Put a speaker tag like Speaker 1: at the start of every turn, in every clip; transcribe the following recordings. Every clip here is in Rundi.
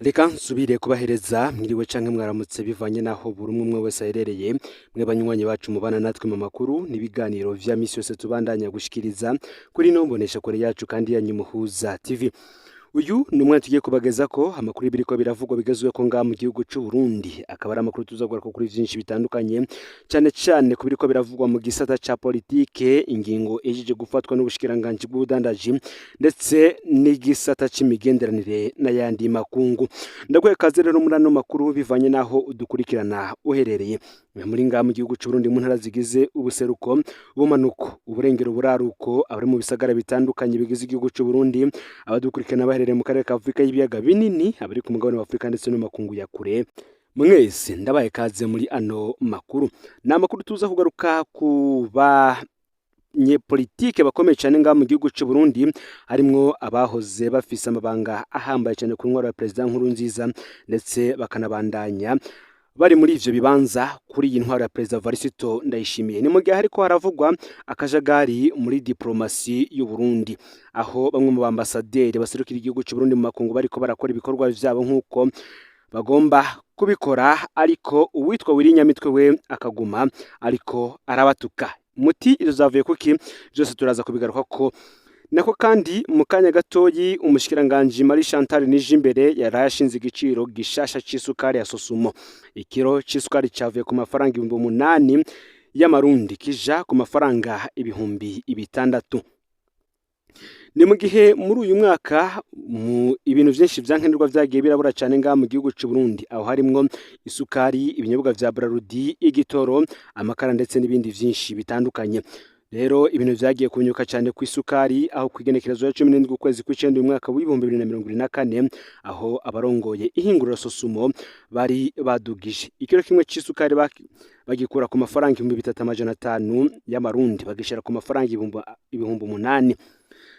Speaker 1: Reka nsubire kubahereza mwiriwe canke mwaramutse bivanye naho buri umwe wese aherereye mwe banywanyi bacu mubana natwe mu makuru n'ibiganiro vya misi yose tubandanya gushikiriza kuri no mbonesha kure yacu kandi yanyu muhuza TV. Uyu ni umwe tugiye kubagezako amakuru biriko biravugwa bigezweko nga mu gihugu c'u Burundi, akaba ari amakuru tuzagaruka kuri vyinshi bitandukanye cyane cyane ku biriko biravugwa mu gisata ca politike, ingingo ejije gufatwa n'ubushikiranganje bw'ubudandaji ndetse n'igisata c'imigenderanire n'ayandi makungu. Ndagwe kaze rero muri ano makuru bivanye naho udukurikirana uherereye muri nga mu gihugu c'u Burundi mu ntara zigize ubuseruko, ubumanuko, uburengero, buraruko, abari mu bisagara bitandukanye bigize igihugu c'u Burundi, abadukurikirana baherereye mu karere ka Afrika y'ibiyaga binini, abari ku mugabane wa Afrika ndetse no makungu ya kure. Mwese ndabaye kaze muri ano makuru. Na makuru tuza kugaruka kuba politike bakomeye cyane nga mu gihugu cy'u Burundi, harimwo abahoze bafise amabanga ahambaye cyane ku ntwaro ya President Nkurunziza ndetse bakanabandanya bari muri ivyo bibanza kuri iyi ntwaro ya President Varisito Ndayishimiye. Ni mu gihe hariko haravugwa akajagari muri diplomasi y'u Burundi, aho bamwe mu ambasaderi baserukira igihugu cy'u Burundi mu makungu bariko barakora ibikorwa vyabo nkuko bagomba kubikora, ariko uwitwa Wirinyamitwe we akaguma ariko arabatuka. Muti izavuye kuki byose turaza kubigaruka ko nako kandi mu kanya gatoyi umushikiranganje Marie Chantal Nijimbere yarashinze igiciro gishasha c'isukari ya Sosumo. Ikiro c'isukari cyavuye ku mafaranga 8,000 y'amarundi kija ku mafaranga 6,000. Ni mu gihe muri uyu mwaka mu ibintu byinshi byankenerwa vyagiye birabura cyane nga mu gihugu cy'u Burundi, aho harimwo isukari, ibinyobwa vya Brarudi, igitoro, amakara ndetse n'ibindi vyinshi bitandukanye. Rero ibintu vyagiye kunyuka cyane ku isukari, aho kwigenekerezo ya 17 ukwezi kw'icenda uyu mwaka wa 2024, aho abarongoye ihinguriro Sosumo bari badugije ikiro kimwe c'isukari bagikura ku mafaranga 3,500 y'amarundi bagishira ku mafaranga 8,000.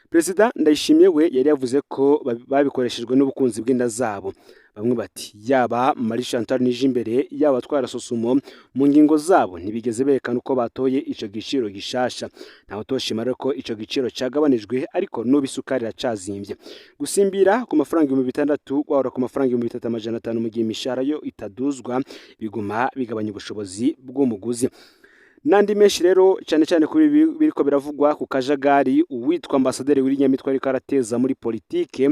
Speaker 1: President Ndayishimiye we yari yavuze ko babikoreshejwe n'ubukunzi bw'inda zabo. Bamwe bati yaba Marie Chantal Nijimbere yaba twara Sosumo mu ngingo zabo ntibigeze berekana uko batoye ico giciro gishasha. Ntaho toshimara ko ico giciro cyagabanijwe, ariko n'ubisukari racazimbye gusimbira ku mafaranga 6,000 wahora ku mafaranga 3,500 mu gihe imishahara yo itaduzwa, biguma bigabanya ubushobozi bw'umuguzi. Nandi menshi rero cyane cyane kuri biriko biravugwa ku kajagari uwitwa ambasaderi Wirinyamitwe ariko arateza muri politike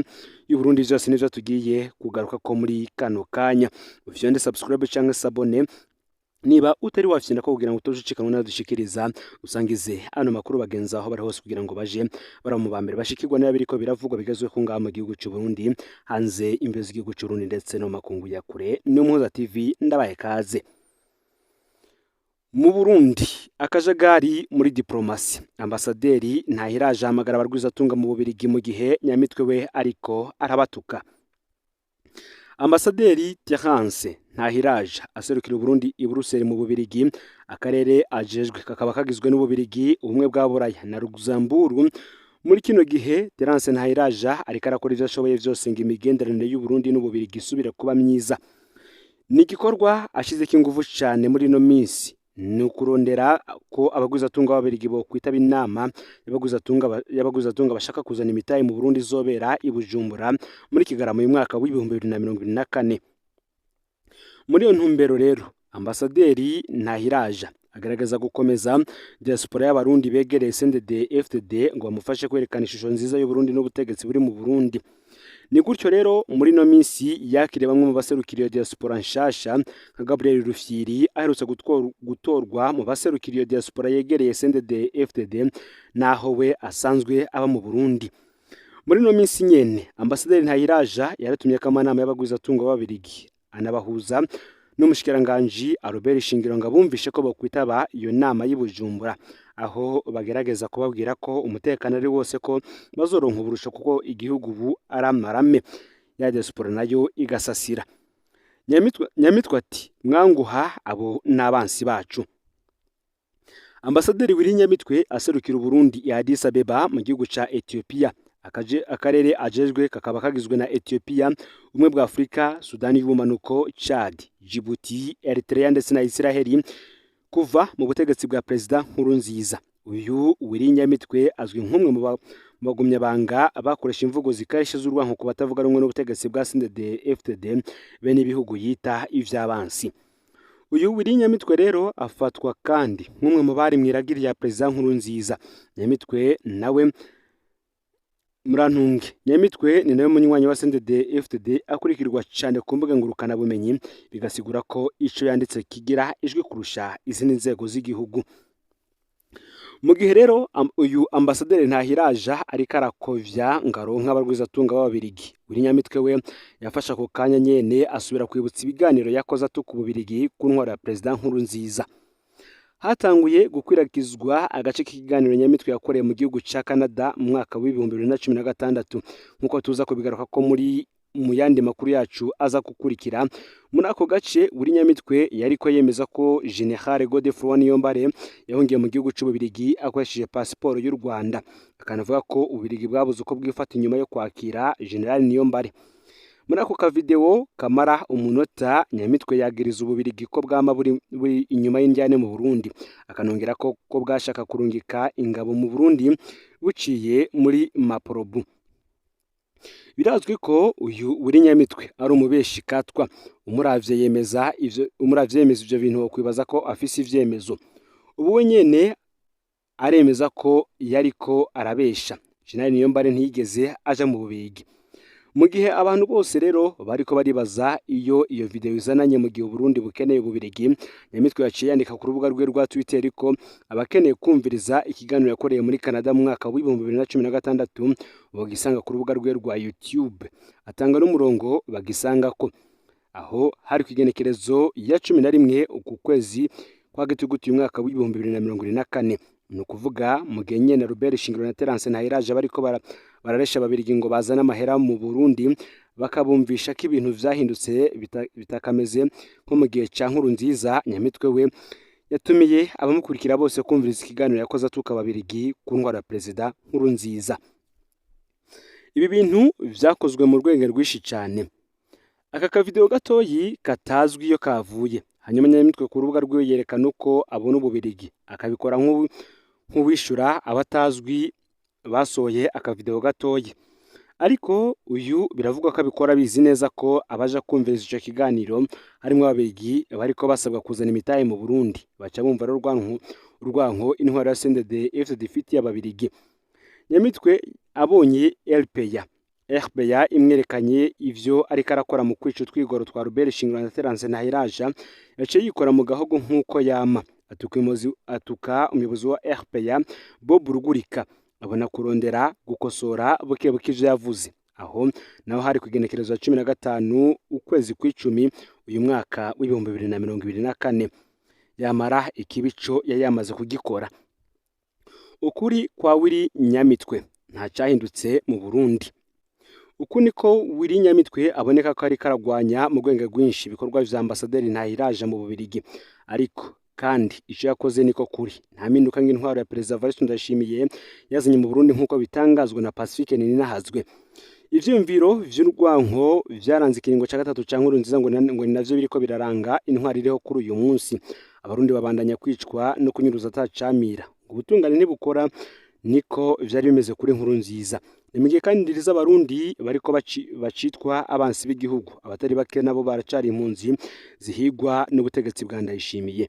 Speaker 1: y'u Burundi, byose nivyo tugiye kugaruka ko muri kano kanya. Ufyonde subscribe cyangwa sabone niba utari wafyenda ko kugira ngo utojucikanwe n'adushikiriza usangize ano makuru bagenza aho bari hose kugira ngo baje baramu bambere bashikirwa n'aba biriko biravugwa bigezwe ku ngama mu gihugu cy'u Burundi, hanze imbezi y'igihugu cy'u Burundi ndetse no makungu ya kure. Ni Muhuza TV, ndabaye kaze. Mu Burundi akajagari muri diplomasi, ambasaderi Ntahiraje ahamagara abarwizatunga mu Bubirigi mu gihe Nyamitwe we ariko arabatuka. Ambasaderi Terence Ntahiraje aserukira Burundi i Brussels mu Bubirigi, akarere ajejwe kakaba kagizwe n'Ububirigi, ubumwe bwa Buraya na Luxembourg. Muri kino gihe Terence Ntahiraje ariko arakora ivyo ashoboye vyose ngo imigenderanire y'u Burundi n'Ububirigi isubire kuba myiza. Ni igikorwa ashizeko ingufu cyane muri no minsi, nukurondera ko abaguzatunga b'Ababirigi bo kwitaba inama y'abaguzatunga bashaka kuzana imitahe mu Burundi zobera i Bujumbura muri Kigarama uyu mwaka wa 2024. Muri iyo ntumbero rero ambasaderi Ntahiraje agaragaza gukomeza diaspora y'abarundi begereye CNDD-FDD ngo bamufashe kwerekana ishusho nziza y'u Burundi n'ubutegetsi buri mu Burundi. Ni gutyo rero muri no minsi yakire bamwe mu baserukiriye diaspora nshasha nka Gabriel Rufyiri aherutse gutorwa mu baserukiriye diaspora yegereye CNDD-FDD naho we asanzwe aba mu Burundi. Muri no minsi nyene ambasaderi Ntahiraje yaratumye kamanama y'abaguzatunga b'Ababirigi anabahuza n'umushikiranganje Albert Shingiro ngo bumvishe ko bokwitaba iyo nama y'Ibujumbura, aho bagerageza kubabwira ko umutekano ari wose ko bazoronka uburusho kuko igihugu ubu aramarame ya diaspora nayo igasasira. Nyamitwe ati mwanguha abo n'abansi bacu. Ambasaderi Wirinyamitwe aserukira Burundi ya Addis Abeba mu gihugu ca Ethiopia, akarere ajejwe kakaba kagizwe na Ethiopia, umwe bwa Afrika, Sudani y'ubumanuko, Chad, Djibouti, Eritrea ndetse na Israeli kuva mu butegetsi bwa President Nkurunziza. Uyu Wirinyamitwe azwi nk'umwe bagumyabanga bakoresha imvugo zikarishe z'urwanko ku batavuga rumwe n'ubutegetsi bwa CNDD-FDD bene ibihugu yita ivy'abansi. Uyu Willy Nyamitwe rero afatwa kandi nk'umwe mu bari mwiragiri ya President Nkurunziza. Nyamitwe nawe Murantunge Nyamitwe ni nawe munywanyi wa CNDD-FDD akurikirwa cyane ku mbuga ngurukana bumenyi, bigasigura ko ico yanditse kigira ijwi kurusha izindi nzego z'igihugu. Mu gihe rero uyu ambasaderi Ntahiraja ariko arakovya ngaronka abarwizatunga b'Ababirigi, Willy Nyamitwe we yafasha ako kanya nyene asubira kwibutsa ibiganiro yakoze atuka Ububirigi ku ntwaro ya President Nkurunziza. Hatanguye gukwiragizwa agace k'ikiganiro Nyamitwe yakoreye mu gihugu ca Canada mu mwaka wa 2016 nkuko tuza kubigaruka ko mu yandi makuru yacu aza gukurikira. Muri ako gace Willy Nyamitwe yariko yemeza ko General Godefroid Niyombare yahungiye mu gihugu c'Ububirigi akoresheje pasiporo y'u Rwanda, akanavuga ko Ububirigi bwabuze uko bwifata inyuma yo kwakira General Niyombare. Muri ako ka video kamara umunota, Nyamitwe yagiriza Ububirigi ko bwama buri inyuma y'indyane mu Burundi, akanongera ko bwashaka kurungika ingabo mu Burundi buciye muri Maporobu. Birazwi ko uyu Willy Nyamitwe ari umubeshi katwa, umuravye yemeza ivyo bintu wakwibaza ko afise ivyemezo. Ubu we nyene aremeza ko yariko arabesha. General Niyombare ntiyigeze aja mu Bubirigi. Mu gihe abantu bose rero bariko baribaza iyo video izananye mu gihe Burundi bukeneye Ububirigi, Nyamitwe yaciye yandika ku rubuga rwe rwa Twitter ko abakeneye kumviriza ikiganiro yakoreye muri Canada mu mwaka wa 2016 bagisanga ku rubuga rwe rwa YouTube, atanga n'umurongo bagisanga ko aho hari kwigenekerezo ya 11 uku kwezi kwa Gitugutu umwaka wa 2024. ni ukuvuga mu gihe nyene Robert Shingiro na Terence Ntahiraje bariko bararesha Ababirigi ngo bazana amahera mu Burundi, bakabumvisha ko ibintu vyahindutse bitakameze nko mu gihe ca Nkurunziza. Nyamitwe we yatumiye abamukurikira bose kumviriza ikiganiro yakoze atuka Ababirigi ku ntwaro ya Perezida Nkurunziza. Ibi bintu vyakozwe mu rwego rwishi cyane. Aka ka video gatoyi katazwi iyo kavuye, hanyuma Nyamitwe ku rubuga rwe yerekana uko abona Ububirigi, akabikora nk'uwishura abatazwi basoye aka video gatoyi. Ariko uyu biravugwa ko abikora bizi neza ko abaja kumviriza ico kiganiro harimo Ababirigi bariko basabwa kuzana imitahe mu Burundi, baca bumva urwanko intwaro ya CNDD-FDD ifitiye Ababirigi. Nyamitwe abonye RPA imwerekanye ivyo ariko arakora mu kwica twigoro twa Robert Shingiro na Terence Ntahiraje, yaciye yikora mu gahogo nk'uko yama atuka umuyobozi wa RPA Bob Rugurika, abona kurondera gukosora buke ivyo yavuze. Aho naho hari kugenekerezo 15 ukwezi kw'icumi uyu mwaka wa 2024, yamara ikibico yamaze kugikora. Ukuri kwa Willy Nyamitwe nta cyahindutse mu Burundi. Uku niko Willy Nyamitwe aboneka ko ari karagwanya mu rwego rwinshi ibikorwa vya ambasaderi Ntahiraje mu Bubirigi, ariko kandi ico yakoze niko kuri. Nta mpinduka nk'intwaro ya Perezida Evariste Ndayishimiye yazanye mu Burundi nk'uko bitangazwa na Pacifique Ninahazwe. Ivyumviro vy'urwanko vyaranze ikiringo ca gatatu ca Nkurunziza ngo navyo biriko biraranga intwari iriho kuri uyu munsi. Abarundi babandanya kwicwa no kunyuruza atacamira. Ubutungane ntibukora, niko vyari bimeze kuri Nkurunziza. Nimige kandi ndiriza Abarundi bariko bacitwa abansi b'igihugu, abatari bake nabo baracari impunzi zihigwa n'ubutegetsi bwa Ndayishimiye.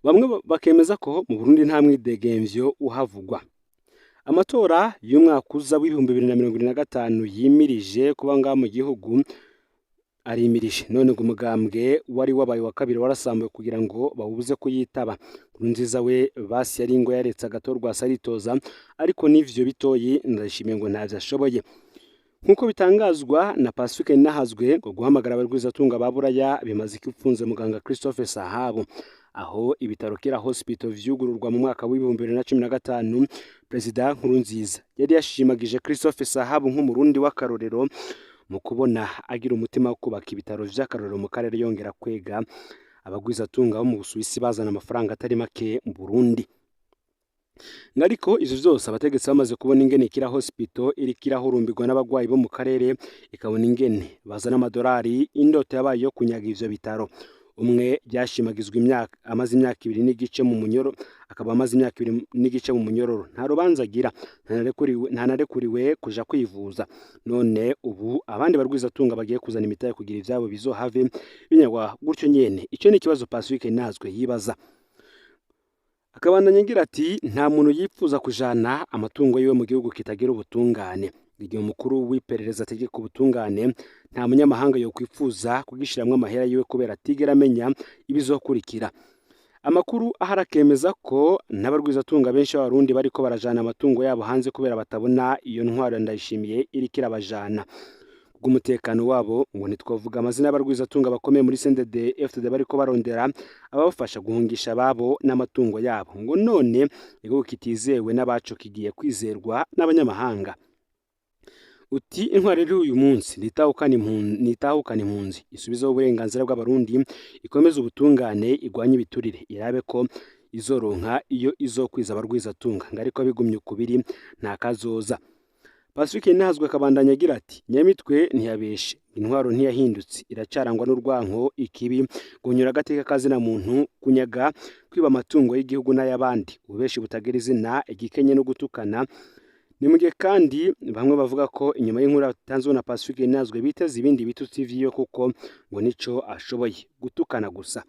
Speaker 1: Bamwe bakemeza ko mu Burundi nta mwidegemvyo uhavugwa. Amatora y'umwaka uza w'2025 yimirije kuba ngaha mu gihugu arimirije, none ngo umugambwe wari wabaye wa kabiri warasambuye kugira ngo bawubuze kuyitaba. Nkurunziza we basi yari ngo yaretse agatorwa saritoza, ariko n'ivyo bitoyi Ndayishimiye ngo ntavyo ashoboye. Nkuko bitangazwa na Pacifique Ninahazwe, ngo guhamagara abarwizatunga ba Buraya bimaze ikipfunze muganga Christophe Sahabu. Aho ibitaro Kira Hospital vyugururwa mu mwaka wa 2015, Perezida Nkurunziza yari yashimagije Christophe Sahabu nk'umurundi w'akarorero mu kubona agira umutima wo kubaka ibitaro vy'akarorero mu karere, yongera kwega abagwizatunga bo mu Busuwisi bazana amafaranga atari make mu Burundi. Ngariko ivyo vyose abategetsi bamaze kubona ingene Kira Hospital iri kirahurumbirwa n'abagwayi bo mu karere, ikabona ingene bazana amadolari, indoto yabaye yo kunyaga ivyo bitaro. umwe byashimagizwa amaze imyaka 2 n'igice mu munyororo, akaba amaze imyaka 2 n'igice mu munyororo, nta rubanza agira, ntanarekuriwe kuja kwivuza. None ubu abandi barwizatunga bagiye kuzana imitahe kugira ivyabo bizohave binyagwa gutyo nyene. Ico ni ikibazo Pacifique Nazwe yibaza. Akabandanya agira ati nta muntu yipfuza kujana amatungo yiwe mu gihugu kitagira ubutungane. Igihe umukuru w'iperereza ategeka ubutungane, nta munyamahanga yo kwipfuza kugishiramwe amahera yiwe kubera atigera amenya ibizokurikira. Amakuru aharakemeza ko n'abarwizatunga benshi b'abarundi bariko barajana amatungo yabo hanze kubera batabona iyo ntwaro Ndayishimiye iriko irabajana. Umutekano wabo ngo ntitwavuga amazina y'abarwizatunga bakomeye muri CNDD FDD bariko barondera ababafasha guhungisha ababo n'amatungo yabo, ngo none igihugu kitizewe n'abaco kigiye kwizerwa n'abanyamahanga. Uti intwaro rero uyu munsi nitahukana impunzi, isubizeho uburenganzira bw'abarundi, ikomeza ubutungane, igwanye ibiturire, irabe ko izoronka iyo izokwiza abarwizatunga, ngo ariko bigumye ukubiri nta kazoza. Pacifique Nazwe akabandanya agira ati Nyamitwe ntiyabeshe, intwaro ntiyahindutse, iracarangwa n'urwanko, ikibi, gunyura agateka kazina muntu, kunyaga, kwiba amatungo y'igihugu n'ayabandi, ububeshi butagira izina, igikenye no gutukana. Ni mu gihe kandi bamwe bavuga ko inyuma y'inkuru yatanzwe na Pacifique Nazwe biteze ibindi bitutsi vyiwe kuko ngo nico ashoboye, gutukana gusa.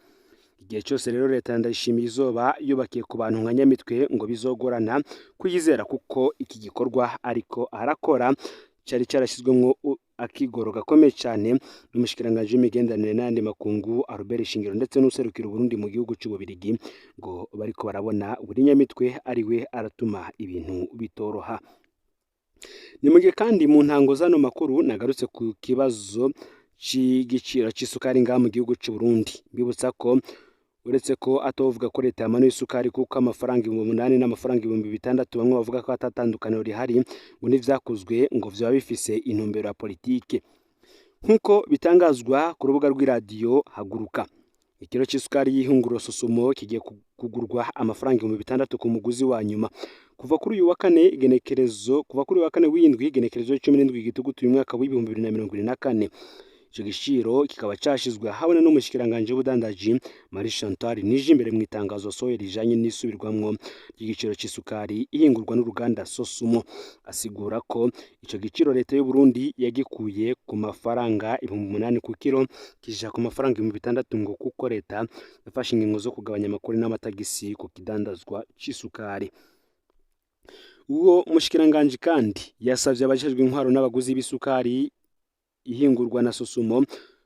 Speaker 1: Igihe cyose rero leta Ndayishimiye izoba yubakiye ku bantu nka Nyamitwe ngo bizogorana kuyizera kuko iki gikorwa ariko arakora cyari cyarashyizwemo akigoro gakomeye cyane n'umushikiranganje w'imigenderanire n'andi makungu Albert Shingiro ndetse n'userukira Burundi mu gihugu cy'Ububirigi, ngo bariko barabona buri Nyamitwe ariwe aratuma ibintu bitoroha. Ni mu gihe kandi mu ntango zano makuru nagarutse ku kibazo c'igiciro c'isukari ngaha mu gihugu cy'u Burundi. Bibutsa ko uretse ko atovuga ko leta yamanuye isukari kuko amafaranga 8,000 n'amafaranga 6,000 bamwe bavuga ko atatandukaniro rihari, ngo n'ivyakozwe ngo vyaba bifise intumbero ya politike. Nkuko bitangazwa ku rubuga rw'iradiyo Haguruka, ikiro c'isukari y'ihinguriro Sosumo kigiye kugurwa amafaranga 6,000 ku muguzi wa nyuma. Kuva kuri uyu wa kane w'indwi igenekerezo 17 Gitugutu uyu mwaka wa 2024. Ico giciro kikaba cashizwe habona n'umushikiranganje w'ubudandaji Marie Chantal Nijimbere mu itangazo soye rijanye n'isubirwamwo ry'igiciro c'isukari ihingurwa n'uruganda Sosumo. Asigura ko ico giciro leta y'u Burundi yagikuye ku mafaranga 8,000 ku kilo kija ku mafaranga 6,000 ngo kuko leta yafashe ingingo zo kugabanya amakori n'amatagisi ku kidandazwa c'isukari. Uwo mushikiranganje kandi yasavye abajejwe intwaro n'abaguzi b'isukari ihingurwa na Sosumo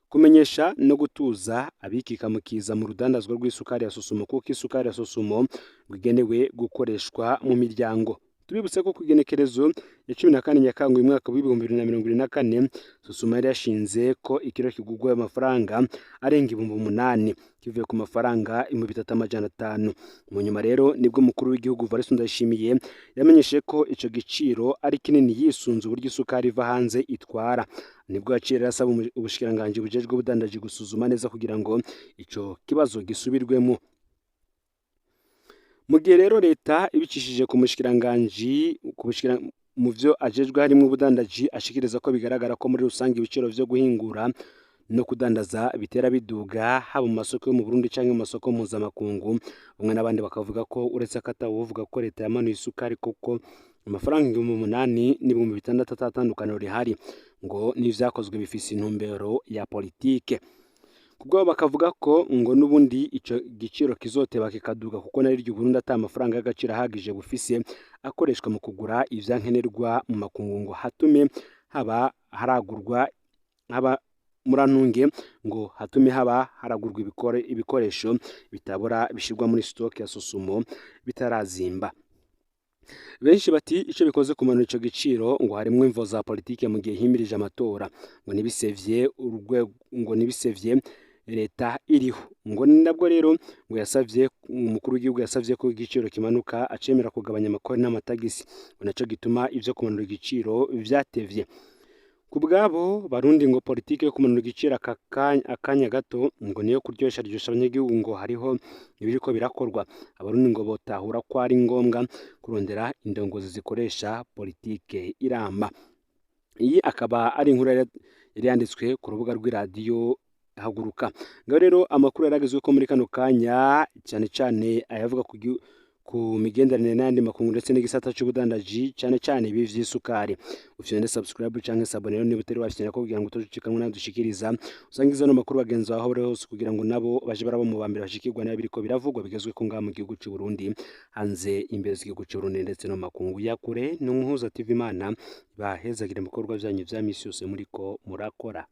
Speaker 1: kumenyesha no gutuza abikikamukiza mu rudandazwa rw'isukari ya Sosumo kuko isukari ya Sosumo igenewe gukoreshwa mu miryango. Tubibutse ko kugenekerezo ya 14 Nyakanga uyu mwaka wa 2024 Sosumo yari yashinze ko ikiro kigugwa amafaranga arenga 8,000 kivuye ku mafaranga 3,500. Mu nyuma rero nibwo mukuru w'igihugu Evariste Ndayishimiye yamenyeshe ko ico giciro ari kinini yisunze uburyo isukari iva hanze itwara. Nibwo yaciye asaba ubushikiranganje bujejwe ubudandaji gusuzuma neza kugira ngo ico kibazo gisubirwemo. Mu gihe rero leta ibicishije ku mushikiranganje mu vyo ajejwe harimo ubudandaji ashikiriza ko bigaragara ko muri rusange ibiciro vyo guhingura no kudandaza bitera biduga haba mu masoko yo mu Burundi canke mu masoko mpuzamakungu. Bamwe n'abandi bakavuga ko uretse akatavuga ko leta yamanuye isukari kuko amafaranga 8,000 n'6,000 atatandukaniro rihari, ngo n'ivyakozwe bifise intumbero ya politike. Kubwo bakavuga ko ngo nubundi ico giciro kizoteba kikaduga kuko nari ry'u Burundi ata amafaranga y'agaciro ahagije bufise akoreshwa mu kugura ivyankenerwa mu makungu, ngo hatume haba haragurwa murantunge ngo hatume haba haragurwa ibikoresho bitabora bishirwa muri stock ya Sosumo bitarazimba. Benshi bati ico bikoze kumanura ico giciro ngo harimwe imvo za politike mu gihe himirije amatora, ngo nibisevye leta iriho, ngo nabwo rero ngo yasavye umukuru w'igihugu yasavye ko igiciro kimanuka acemera kugabanya amakori n'amatagisi, ngo naco gituma ivyo kumanura igiciro vyatevye. Kubwabo barundi ngo politike yo kumanura igiciro akanya gato ngo niyo kuryosha abanyagihugu, ngo hariho ibiriko birakorwa. Abarundi ngo botahura ko ari ngombwa kurondera indongozi zikoresha politike iramba. Iyi akaba ari inkuru yari yanditswe ku rubuga rw'iradiyo haguruka. Ngaho rero amakuru yaragezwe ko muri kano kanya cyane cyane ayavuga ku migenderanire n'andi makungu ndetse n'igisata cy'ubudandaji cyane cyane ibi vy'isukari. Ufite subscribe canke sabonero niba utari wafite ko kugira ngo tucikanwe nadushikiriza usangiza no makuru bagenzi aho bari hose kugira ngo nabo baje barabo mu bambere bashikirwa n'abiriko biravugwa bigezwe ko ngaha mu gihugu cy'u Burundi hanze imbere z'igihugu cy'u Burundi ndetse no makungu ya kure. Ni Umuhuza TV Imana bahezagire mu bikorwa byanyu vya misi yose muriko murakora.